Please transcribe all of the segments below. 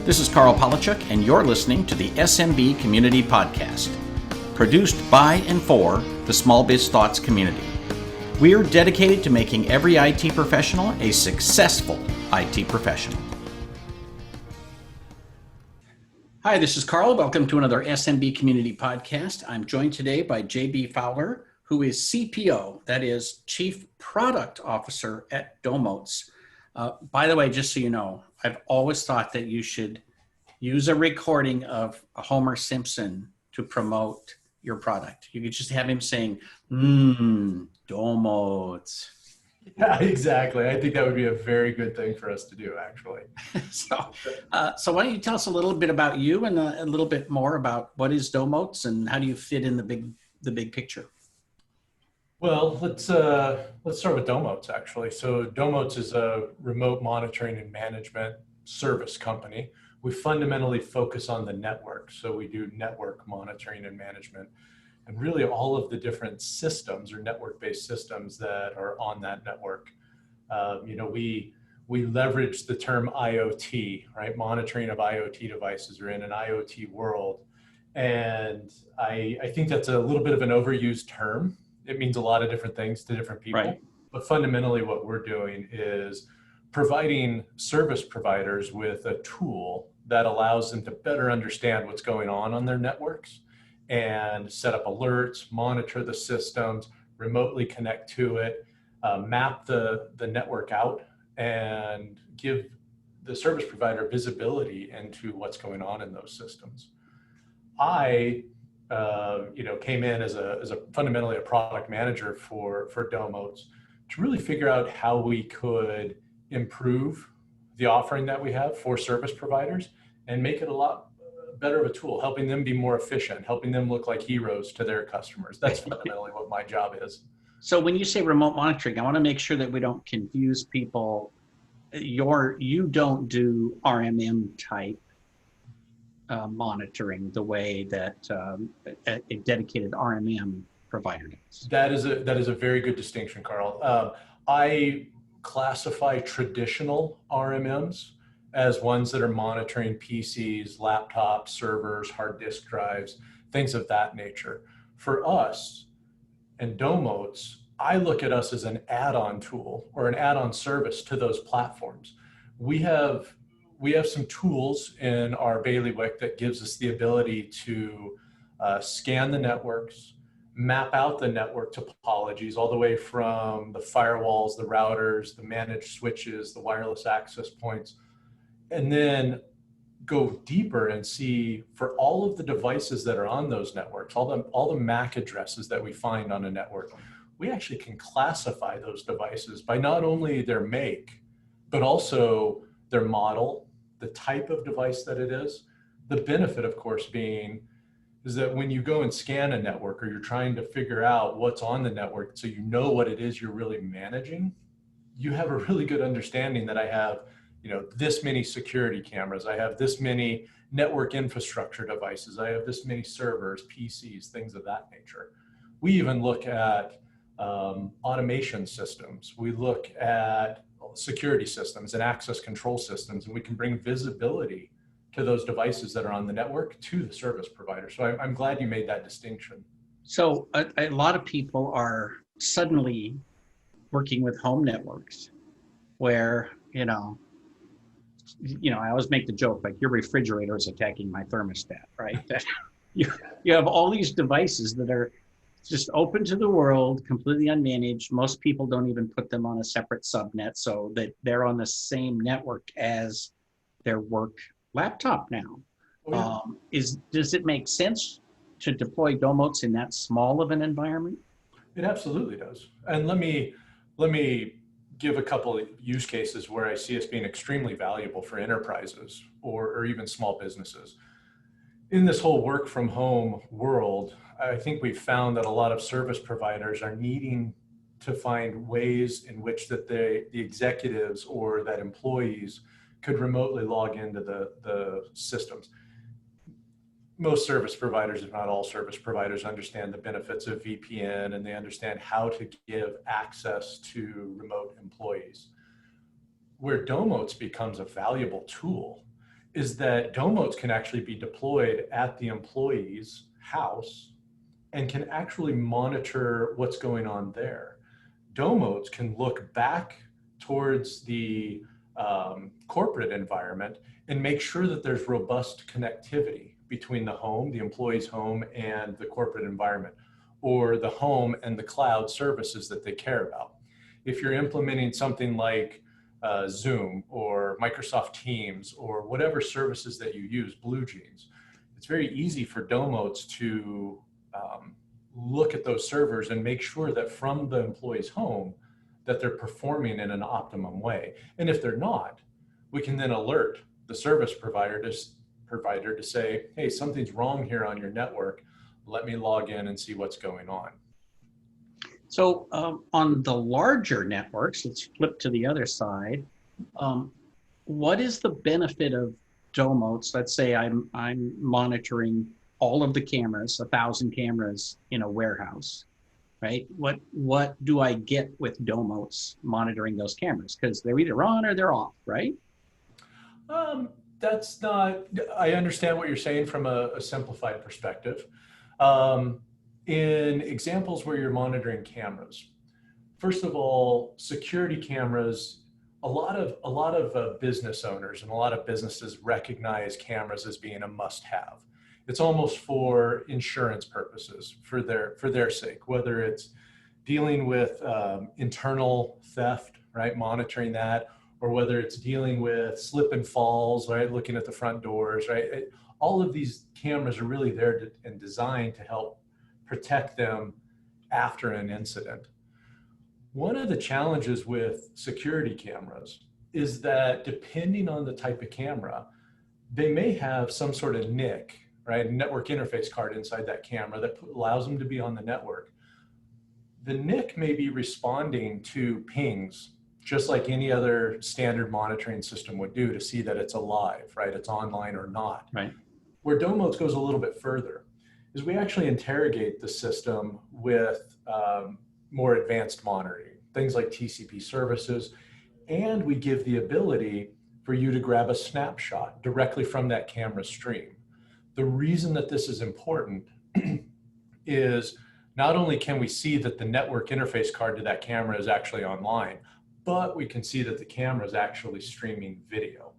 This is Carl Polachuk, and you're listening to the SMB Community Podcast, produced by and for the Small Biz Thoughts community. We're dedicated to making every IT professional a successful IT professional. Hi, this is Carl. Welcome to another SMB Community Podcast. I'm joined today by JB Fowler, who is CPO, that is Chief Product Officer at Domotz. By the way, just so you know, I've always thought that you should use a recording of Homer Simpson to promote your product. You could just have him saying, Domotz. Yeah, exactly. I think that would be a very good thing for us to do, actually. So why don't you tell us a little bit about you and a little bit more about what is Domotz and how do you fit in the big picture? Well, let's start with Domotz, actually. So Domotz is a remote monitoring and management service company. We fundamentally focus on the network. So we do network monitoring and management and really all of the different systems or network-based systems that are on that network. We leverage the term IoT, right? Monitoring of IoT devices or in an IoT world. And I think that's a little bit of an overused term. It means a lot of different things to different people. Right. But fundamentally what we're doing is providing service providers with a tool that allows them to better understand what's going on their networks and set up alerts, monitor the systems, remotely connect to it, map the network out, and give the service provider visibility into what's going on in those systems. I came in as a fundamentally a product manager for Domotz to really figure out how we could improve the offering that we have for service providers and make it a lot better of a tool, helping them be more efficient, helping them look like heroes to their customers. That's fundamentally what my job is. So when you say remote monitoring, I want to make sure that we don't confuse people. You don't do RMM type monitoring the way that a dedicated RMM provider does. That is a very good distinction, Carl. I classify traditional RMMs as ones that are monitoring PCs, laptops, servers, hard disk drives, things of that nature. For us and Domotz, I look at us as an add-on tool or an add-on service to those platforms. We have some tools in our bailiwick that gives us the ability to scan the networks, map out the network topologies all the way from the firewalls, the routers, the managed switches, the wireless access points, and then go deeper and see for all of the devices that are on those networks, all the MAC addresses that we find on a network, we actually can classify those devices by not only their make, but also their model, the type of device that it is. The benefit, of course, being is that when you go and scan a network or you're trying to figure out what's on the network so you know what it is you're really managing, you have a really good understanding that I have, this many security cameras, I have this many network infrastructure devices, I have this many servers, PCs, things of that nature. We even look at automation systems. We look at security systems and access control systems, and we can bring visibility to those devices that are on the network to the service provider. So I'm glad you made that distinction. So a lot of people are suddenly working with home networks where, I always make the joke, like your refrigerator is attacking my thermostat, right? That you have all these devices that are just open to the world, completely unmanaged. Most people don't even put them on a separate subnet so that they're on the same network as their work laptop now. Oh, yeah. Does it make sense to deploy Domotz in that small of an environment? It absolutely does. And let me give a couple of use cases where I see us being extremely valuable for enterprises or even small businesses. In this whole work from home world, I think we've found that a lot of service providers are needing to find ways in which that the executives or that employees could remotely log into the systems. Most service providers, if not all service providers, understand the benefits of VPN and they understand how to give access to remote employees. Where Domotz becomes a valuable tool is that Domotez can actually be deployed at the employee's house and can actually monitor what's going on there. Domotez can look back towards the corporate environment and make sure that there's robust connectivity between the home, the employee's home, and the corporate environment, or the home and the cloud services that they care about. If you're implementing something like Zoom or Microsoft Teams or whatever services that you use, BlueJeans, it's very easy for Domotez to look at those servers and make sure that from the employee's home that they're performing in an optimum way. And if they're not, we can then alert the service provider to say, hey, something's wrong here on your network. Let me log in and see what's going on. So on the larger networks, let's flip to the other side. What is the benefit of Domotez? Let's say I'm monitoring all of the cameras, 1,000 cameras in a warehouse, right? What do I get with Domotez monitoring those cameras? Because they're either on or they're off, right? That's not, I understand what you're saying from a simplified perspective. In examples where you're monitoring cameras, first of all, security cameras, a lot of business owners and a lot of businesses recognize cameras as being a must-have. It's almost for insurance purposes, for their sake, whether it's dealing with internal theft, right, monitoring that, or whether it's dealing with slip and falls, right, looking at the front doors, right. All of these cameras are really there and designed to help protect them after an incident. One of the challenges with security cameras is that depending on the type of camera, they may have some sort of NIC, right, network interface card inside that camera that allows them to be on the network. The NIC may be responding to pings just like any other standard monitoring system would do to see that it's alive, right, it's online or not. Right. Where Domotez goes a little bit further is we actually interrogate the system with more advanced monitoring, things like TCP services, and we give the ability for you to grab a snapshot directly from that camera stream. The reason that this is important is not only can we see that the network interface card to that camera is actually online, but we can see that the camera is actually streaming video.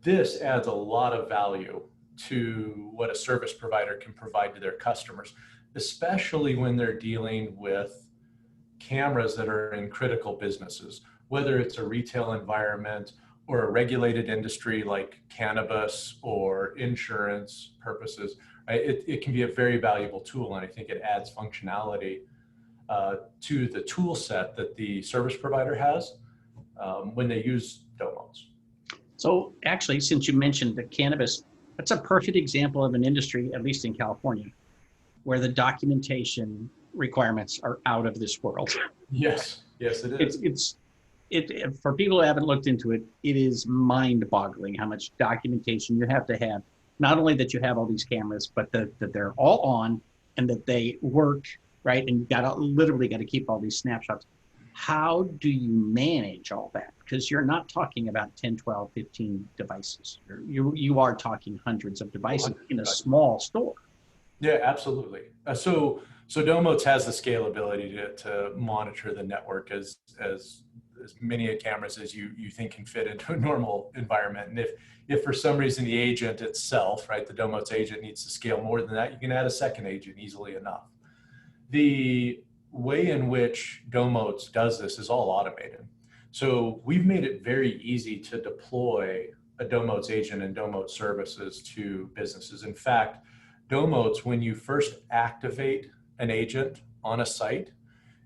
This adds a lot of value to what a service provider can provide to their customers, especially when they're dealing with cameras that are in critical businesses, whether it's a retail environment or a regulated industry like cannabis or insurance purposes. Right? It can be a very valuable tool, and I think it adds functionality to the tool set that the service provider has when they use Domotez. So actually, since you mentioned the cannabis, that's a perfect example of an industry, at least in California, where the documentation requirements are out of this world. Yes, yes, it is. For people who haven't looked into it, it is mind-boggling how much documentation you have to have. Not only that you have all these cameras, but that they're all on and that they work, right? And you literally got to keep all these snapshots. How do you manage all that? Because you're not talking about 10, 12, 15 devices. You are talking hundreds of devices in a small store. Yeah, absolutely. So Domotez has the scalability to monitor the network as many cameras as you think can fit into a normal environment. And if for some reason the agent itself, right, the Domotez agent needs to scale more than that, you can add a second agent easily enough. The way in which Domotez does this is all automated. So we've made it very easy to deploy a Domotez agent and Domotez services to businesses. In fact, Domotez, when you first activate an agent on a site,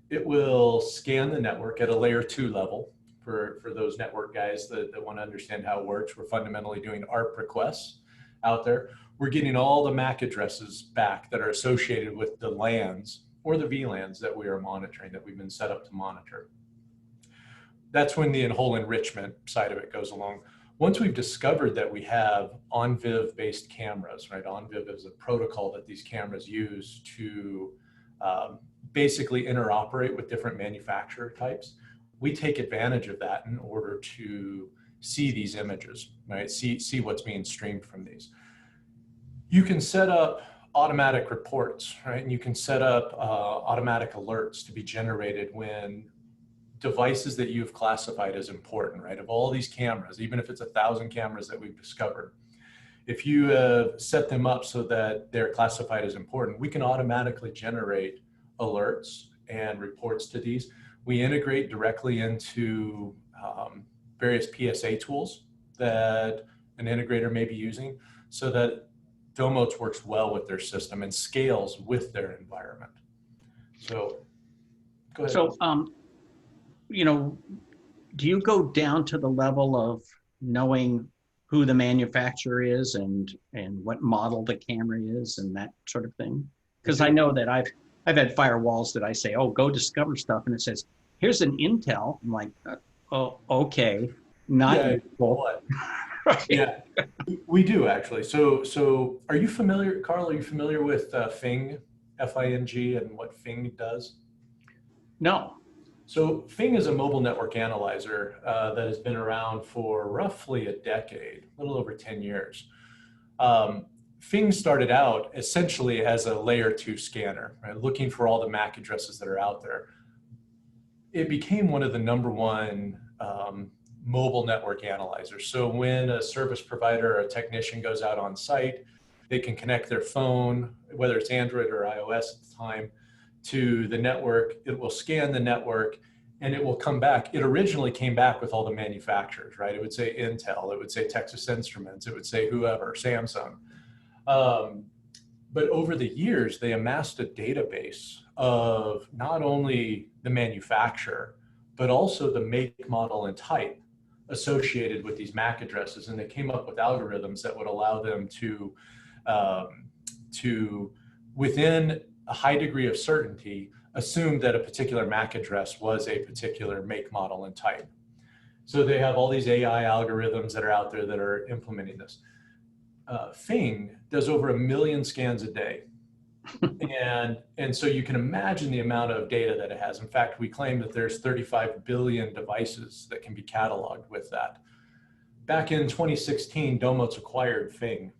it will scan the network at a layer 2 level. For those network guys that want to understand how it works, we're fundamentally doing ARP requests out there. We're getting all the MAC addresses back that are associated with the LANs or the VLANs that we are monitoring, that we've been set up to monitor. That's when the whole enrichment side of it goes along. Once we've discovered that we have OnViv-based cameras, right? OnViv is a protocol that these cameras use to basically interoperate with different manufacturer types. We take advantage of that in order to see these images, right? See what's being streamed from these. You can set up automatic reports, right? And you can set up automatic alerts to be generated when devices that you've classified as important, right? Of all these cameras, even if it's 1,000 cameras that we've discovered, if you set them up so that they're classified as important, we can automatically generate alerts and reports to these. We integrate directly into various PSA tools that an integrator may be using so that Domotez works well with their system and scales with their environment. So go ahead. So, you know, do you go down to the level of knowing who the manufacturer is and what model the camera is and that sort of thing? Because I know that I've had firewalls that I say, oh, go discover stuff, and it says, here's an Intel. I'm like, oh, okay, not useful. Right. Yeah, we do actually. So are you familiar, Carl? Are you familiar with Fing, F-I-N-G, and what Fing does? No. So Fing is a mobile network analyzer that has been around for roughly a decade, a little over 10 years. Fing started out essentially as a layer 2 scanner, right, looking for all the MAC addresses that are out there. It became one of the #1 mobile network analyzers. So when a service provider or a technician goes out on site, they can connect their phone, whether it's Android or iOS at the time, to the network. It will scan the network and it will come back. It originally came back with all the manufacturers, right? It would say Intel, it would say Texas Instruments, it would say whoever, Samsung. But over the years, they amassed a database of not only the manufacturer, but also the make, model, and type associated with these MAC addresses. And they came up with algorithms that would allow them to within a high degree of certainty, assume that a particular MAC address was a particular make, model, and type. So they have all these AI algorithms that are out there that are implementing this. Fing does over 1 million scans a day. and so you can imagine the amount of data that it has. In fact, we claim that there's 35 billion devices that can be cataloged with that. Back in 2016, Domotez acquired Fing.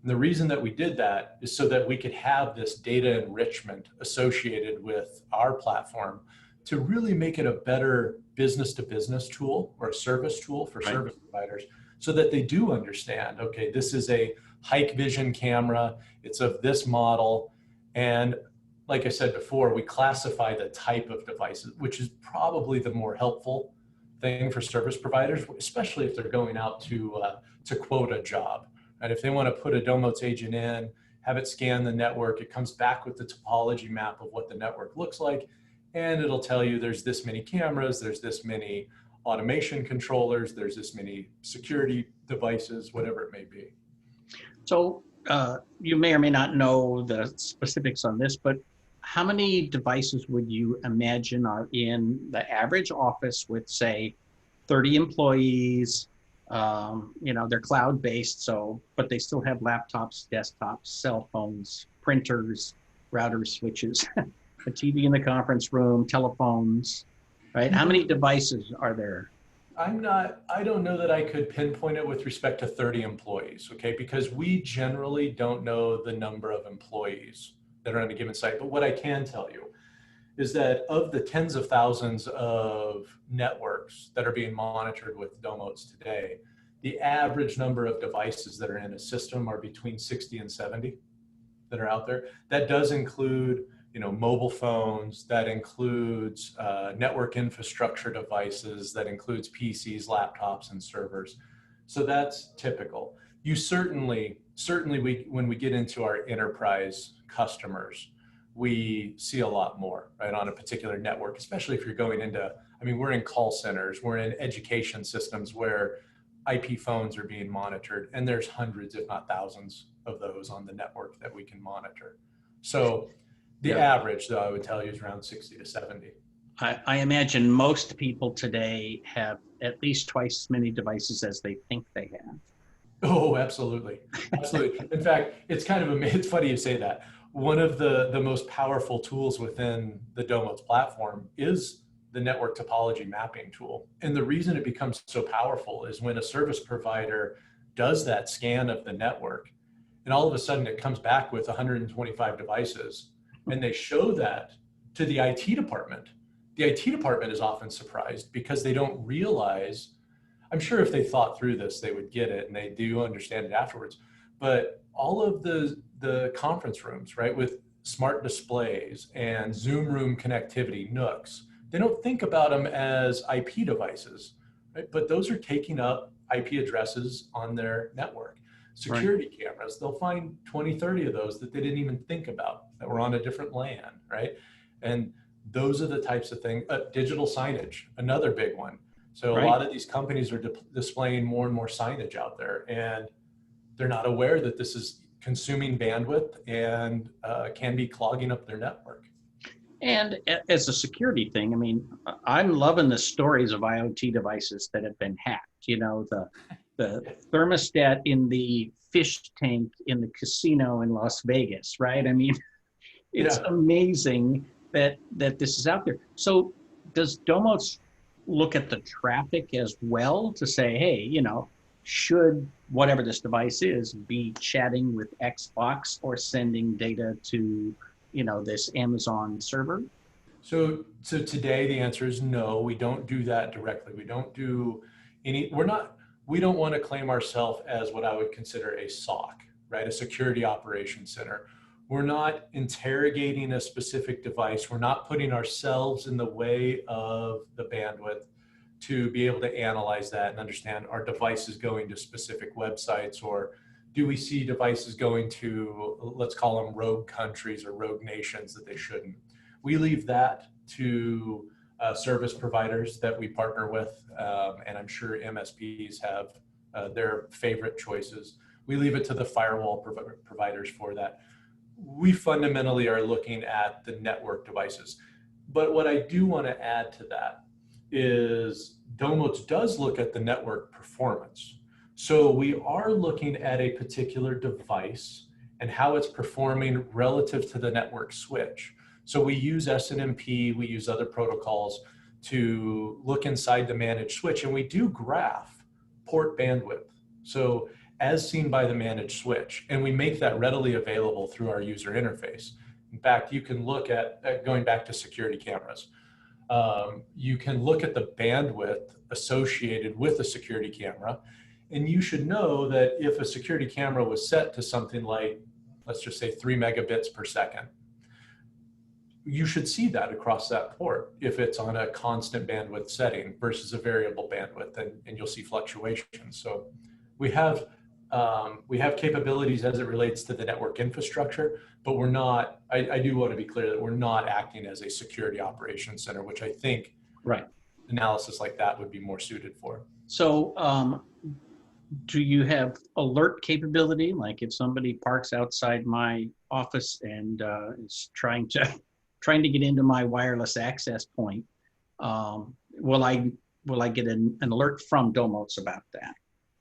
And the reason that we did that is so that we could have this data enrichment associated with our platform to really make it a better business-to-business tool or a service tool for service providers, so that they do understand, okay, this is a Hikvision camera, it's of this model. And like I said before, we classify the type of devices, which is probably the more helpful thing for service providers, especially if they're going out to quote a job. And if they want to put a Domotez agent in, have it scan the network, it comes back with the topology map of what the network looks like. And it'll tell you there's this many cameras, there's this many automation controllers, there's this many security devices, whatever it may be. So you may or may not know the specifics on this, but how many devices would you imagine are in the average office with, say, 30 employees? You know, they're cloud-based, so, but they still have laptops, desktops, cell phones, printers, routers, switches, a TV in the conference room, telephones, right? How many devices are there? I don't know that I could pinpoint it with respect to 30 employees, okay? Because we generally don't know the number of employees that are on a given site. But what I can tell you is that of the tens of thousands of networks that are being monitored with Domotez today, the average number of devices that are in a system are between 60 and 70 that are out there. That does include, you know, mobile phones, that includes network infrastructure devices, that includes PCs, laptops, and servers. So that's typical. You certainly, when we get into our enterprise customers, we see a lot more, right, on a particular network, especially if you're going into, I mean, we're in call centers, we're in education systems where IP phones are being monitored, and there's hundreds, if not thousands, of those on the network that we can monitor. So the average, though, I would tell you is around 60 to 70. I imagine most people today have at least twice as many devices as they think they have. Oh, absolutely. Absolutely. In fact, it's kind of amazing. It's funny you say that. One of the most powerful tools within the Domotez platform is the network topology mapping tool. And the reason it becomes so powerful is when a service provider does that scan of the network, and all of a sudden it comes back with 125 devices, and they show that to the IT department. The IT department is often surprised because they don't realize, I'm sure if they thought through this, they would get it, and they do understand it afterwards. But all of the conference rooms, right, with smart displays and Zoom room connectivity, Nooks, they don't think about them as IP devices, right? But those are taking up IP addresses on their network. Security cameras, they'll find 20, 30 of those that they didn't even think about that were on a different LAN, right? And those are the types of things. Digital signage, another big one. So a lot of these companies are displaying more and more signage out there, and they're not aware that this is consuming bandwidth and can be clogging up their network. And as a security thing, I mean, I'm loving the stories of IoT devices that have been hacked. You know, the thermostat in the fish tank in the casino in Las Vegas, right? I mean, it's amazing that this is out there. So does Domotz look at the traffic as well to say, hey, you know, should whatever this device is be chatting with Xbox or sending data to, you know, this Amazon server? So today the answer is no, we don't do that directly. We don't do any, we don't want to claim ourselves as what I would consider a SOC, right? A security operations center. We're not interrogating a specific device. We're not putting ourselves in the way of the bandwidth to be able to analyze that and understand, are devices going to specific websites, or do we see devices going to, let's call them rogue countries or rogue nations that they shouldn't. We leave that to service providers that we partner with, and I'm sure MSPs have their favorite choices. We leave it to the firewall providers for that. We fundamentally are looking at the network devices. But what I do want to add to that is Domotz does look at the network performance. So we are looking at a particular device and how it's performing relative to the network switch. So we use SNMP, we use other protocols to look inside the managed switch, and we do graph port bandwidth. So as seen by the managed switch, and we make that readily available through our user interface. In fact, you can look at going back to security cameras. You can look at the bandwidth associated with a security camera, and you should know that if a security camera was set to something like, let's just say 3 megabits per second, you should see that across that port if it's on a constant bandwidth setting versus a variable bandwidth, and you'll see fluctuations. So we have capabilities as it relates to the network infrastructure, but we're not, I do want to be clear that we're not acting as a security operations center, which I think analysis like that would be more suited for. So do you have alert capability? Like if somebody parks outside my office and is trying to get into my wireless access point, will I get an alert from Domotz about that?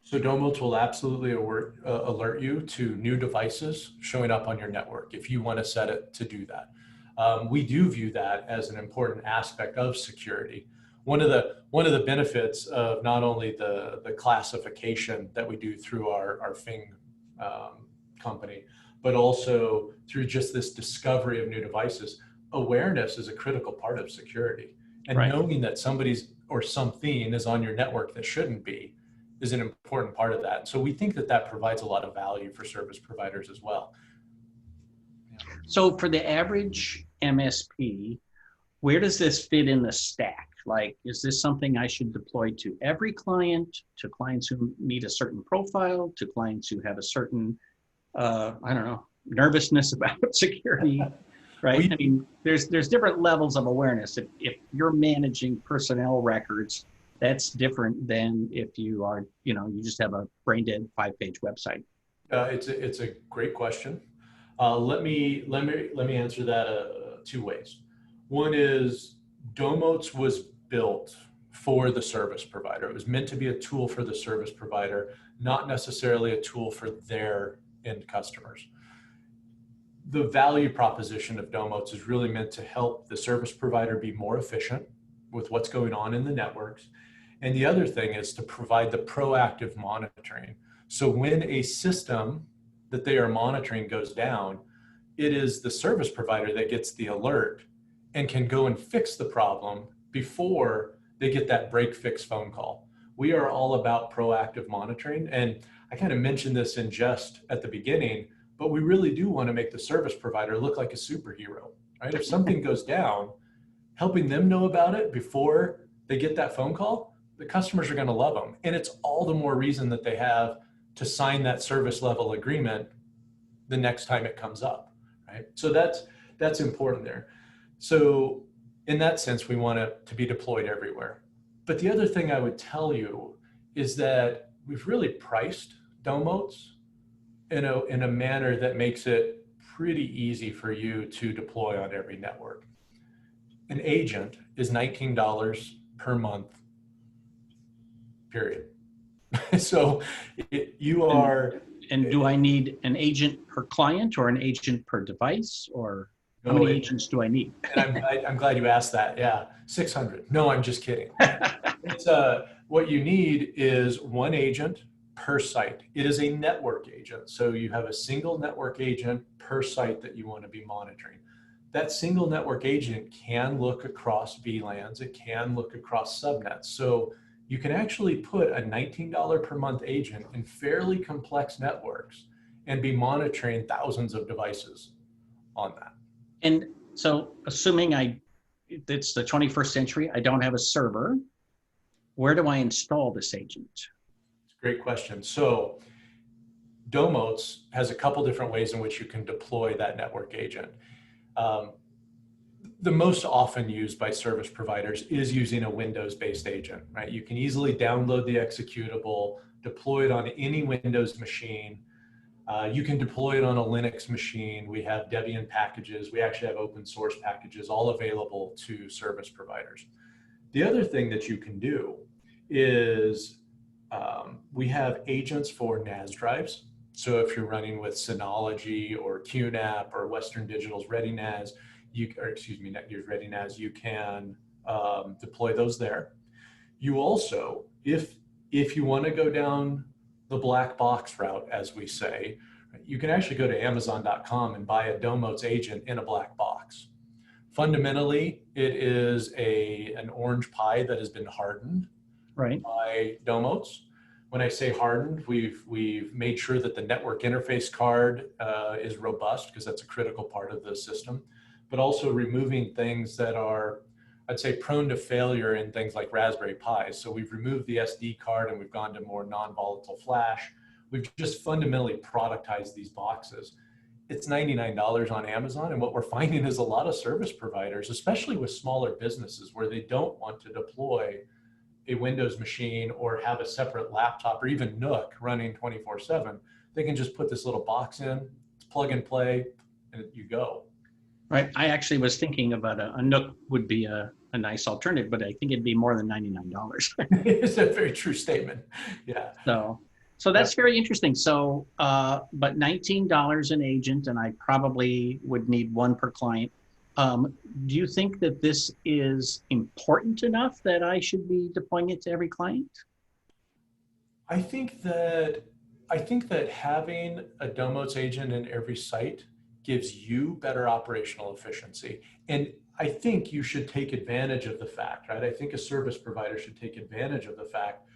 So Domotz will absolutely alert you to new devices showing up on your network if you want to set it to do that. We do view that as an important aspect of security. One of the benefits of not only the classification that we do through our Fing company, but also through just this discovery of new devices, awareness is a critical part of security. And knowing that somebody's or something is on your network that shouldn't be is an important part of that. So we think that that provides a lot of value for service providers as well. So for the average MSP, where does this fit in the stack? Like, is this something I should deploy to every client, to clients who meet a certain profile, to clients who have a certain, I don't know, nervousness about security, right? I mean, there's different levels of awareness. If you're managing personnel records, that's different than if you are, you know, you just have a brain dead 5-page website. It's a great question. Let me answer that 2 ways. One is Domotz was built for the service provider. It was meant to be a tool for the service provider, not necessarily a tool for their end customers. The value proposition of Domotz is really meant to help the service provider be more efficient with what's going on in the networks. And the other thing is to provide the proactive monitoring. So when a system that they are monitoring goes down, it is the service provider that gets the alert and can go and fix the problem before they get that break fix phone call. We are all about proactive monitoring. And I kind of mentioned this in jest at the beginning, but we really do want to make the service provider look like a superhero, right? If something goes down, helping them know about it before they get that phone call, the customers are going to love them. And it's all the more reason that they have to sign that service level agreement the next time it comes up, right? So that's important there. So in that sense, we want it to be deployed everywhere. But the other thing I would tell you is that we've really priced Domotez in a manner that makes it pretty easy for you to deploy on every network. An agent is $19 per month, period. So you are. And do I need an agent per client or an agent per device, or how many agents do I need? And I'm glad you asked that. Yeah, 600. No, I'm just kidding. It's what you need is one agent per site. It is a network agent. So you have a single network agent per site that you want to be monitoring. That single network agent can look across VLANs. It can look across subnets. So you can actually put a $19 per month agent in fairly complex networks and be monitoring thousands of devices on that. And so assuming it's the 21st century, I don't have a server, where do I install this agent? It's a great question. So Domotez has a couple different ways in which you can deploy that network agent. The most often used by service providers is using a Windows-based agent, right? You can easily download the executable, deploy it on any Windows machine. You can deploy it on a Linux machine. We have Debian packages. We actually have open source packages all available to service providers. The other thing that you can do is we have agents for NAS drives. So if you're running with Synology or QNAP or Western Digital's ReadyNAS, not your ReadyNAS, you can deploy those there. You also, if you want to go down the black box route, as we say, you can actually go to Amazon.com and buy a Domotez agent in a black box. Fundamentally, it is an orange pie that has been hardened by Domotez. When I say hardened, we've made sure that the network interface card is robust, because that's a critical part of the system, but also removing things that are, I'd say, prone to failure in things like Raspberry Pis. So we've removed the SD card and we've gone to more non-volatile flash. We've just fundamentally productized these boxes. It's $99 on Amazon. And what we're finding is a lot of service providers, especially with smaller businesses where they don't want to deploy a Windows machine or have a separate laptop or even Nook running 24/7, they can just put this little box in, it's plug and play, and you go. Right. I actually was thinking about a Nook would be a nice alternative, but I think it'd be more than $99. It's a very true statement. Yeah. So that's very interesting. So, but $19 an agent, and I probably would need one per client. Do you think that this is important enough that I should be deploying it to every client? I think that having a Domotez agent in every site gives you better operational efficiency. And I think you should take advantage of the fact, right? I think a service provider should take advantage of the fact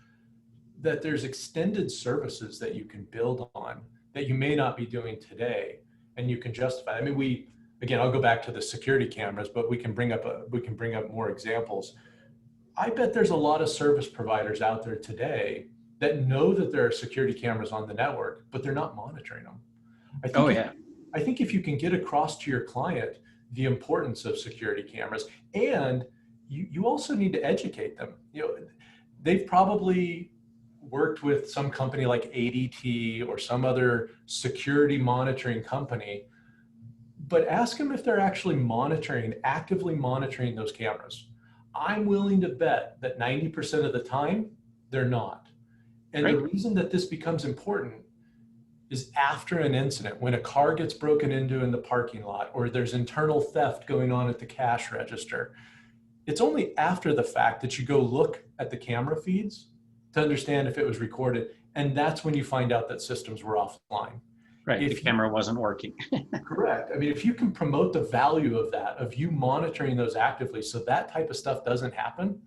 that there's extended services that you can build on that you may not be doing today, and you can justify. I mean, again, I'll go back to the security cameras, but we can bring up more examples. I bet there's a lot of service providers out there today that know that there are security cameras on the network, but they're not monitoring them. I think if you can get across to your client the importance of security cameras, and you also need to educate them. You know, they've probably worked with some company like ADT or some other security monitoring company, but ask them if they're actually actively monitoring those cameras. I'm willing to bet that 90% of the time, they're not. And the reason that this becomes important is after an incident, when a car gets broken into in the parking lot, or there's internal theft going on at the cash register, It's only after the fact that you go look at the camera feeds to understand if it was recorded. And that's when you find out that systems were offline. Right, the camera wasn't working. Correct. I mean, if you can promote the value of that, of you monitoring those actively, so that type of stuff doesn't happen,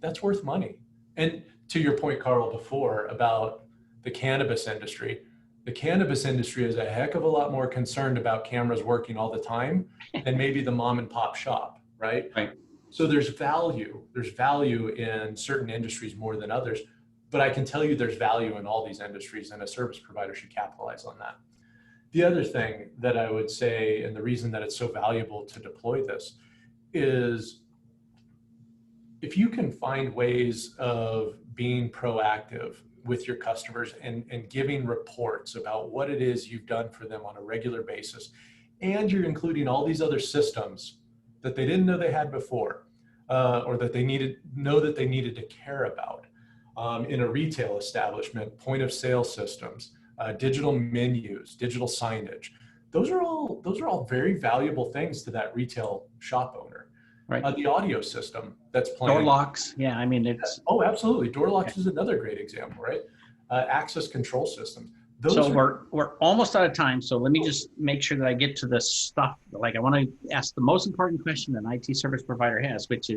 that's worth money. And to your point, Carl, before about the cannabis industry is a heck of a lot more concerned about cameras working all the time than maybe the mom and pop shop, right? Right. So there's value in certain industries more than others, but I can tell you there's value in all these industries, and a service provider should capitalize on that. The other thing that I would say, and the reason that it's so valuable to deploy this, is if you can find ways of being proactive with your customers and giving reports about what it is you've done for them on a regular basis, and you're including all these other systems that they didn't know they had before, or that they needed to care about. In a retail establishment, point of sale systems, digital menus, digital signage. Those are all very valuable things to that retail shop owner. Right. The audio system that's playing. Door locks. Yeah, I mean, it's. Oh, absolutely. Door locks is another great example, right? Access control systems. We're almost out of time. So let me just make sure that I get to the stuff. Like, I want to ask the most important question an IT service provider has, which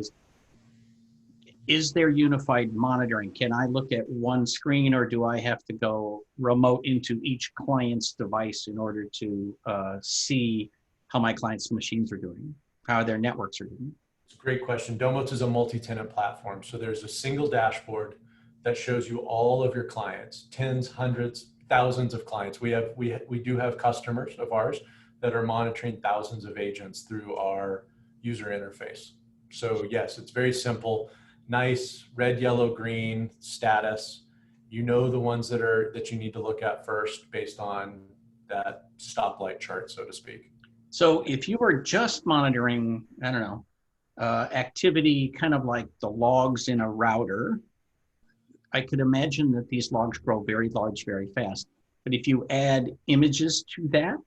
is there unified monitoring? Can I look at one screen, or do I have to go remote into each client's device in order to see how my clients' machines are doing, how their networks are doing? It's a great question. Domotez is a multi-tenant platform. So there's a single dashboard that shows you all of your clients, tens, hundreds, thousands of clients. We do have customers of ours that are monitoring thousands of agents through our user interface. So yes, it's very simple. Nice red, yellow, green status. You know the ones that you need to look at first based on that stoplight chart, so to speak. So if you were just monitoring, I don't know, activity, kind of like the logs in a router, I could imagine that these logs grow very large, very fast. But if you add images to that,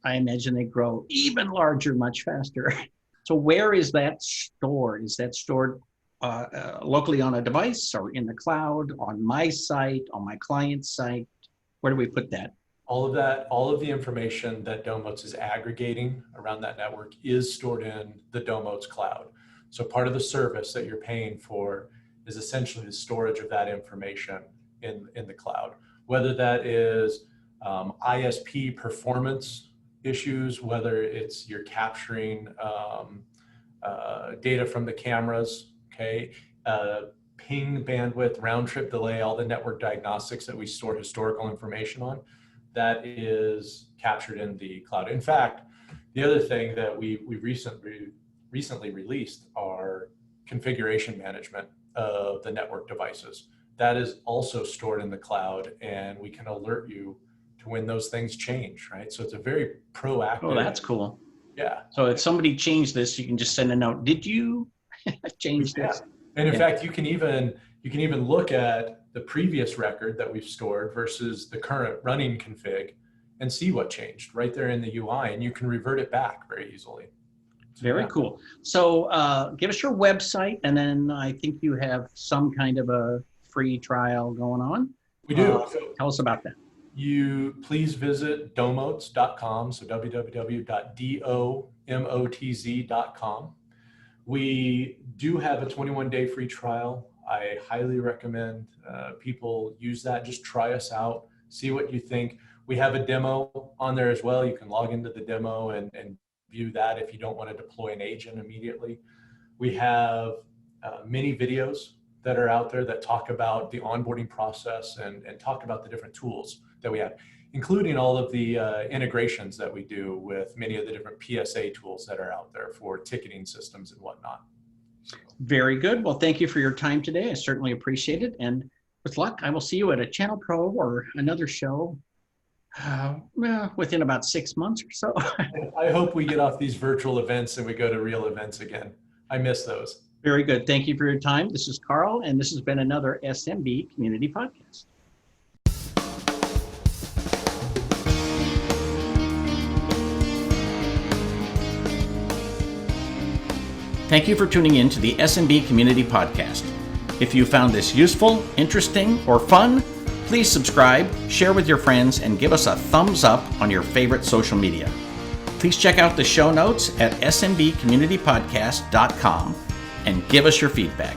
I imagine they grow even larger, much faster. So where is that stored? Is that stored locally on a device, or in the cloud, on my site, on my client's site? Where do we put that? All of the information that Domotez is aggregating around that network is stored in the Domotez cloud. So part of the service that you're paying for is essentially the storage of that information in the cloud. Whether that is ISP performance issues, whether it's you're capturing data from the cameras, okay, ping bandwidth, round trip delay, all the network diagnostics that we store historical information on, that is captured in the cloud. In fact, the other thing that we recently released are configuration management of the network devices. That is also stored in the cloud, and we can alert you to when those things change, right? So it's a very proactive. Oh, that's cool. Yeah. So if somebody changed this, you can just send a note. Did you change this? And in fact, you can even look at the previous record that we've stored versus the current running config and see what changed right there in the UI, and you can revert it back very easily. Very cool. So give us your website, and then I think you have some kind of a free trial going on. We do. Tell us about that. You please visit domotez.com, so www.domotz.com. We do have a 21-day free trial. I highly recommend people use that. Just try us out, see what you think. We have a demo on there as well. You can log into the demo and view that if you don't want to deploy an agent immediately. We have many videos that are out there that talk about the onboarding process and talk about the different tools that we have, including all of the integrations that we do with many of the different PSA tools that are out there for ticketing systems and whatnot. Very good. Well, thank you for your time today. I certainly appreciate it. And with luck, I will see you at a Channel Pro or another show within about 6 months or so. I hope we get off these virtual events and we go to real events again. I miss those. Very good. Thank you for your time. This is Carl, and this has been another SMB Community Podcast. Thank you for tuning in to the SMB Community Podcast. If you found this useful, interesting, or fun, please subscribe, share with your friends, and give us a thumbs up on your favorite social media. Please check out the show notes at smbcommunitypodcast.com and give us your feedback.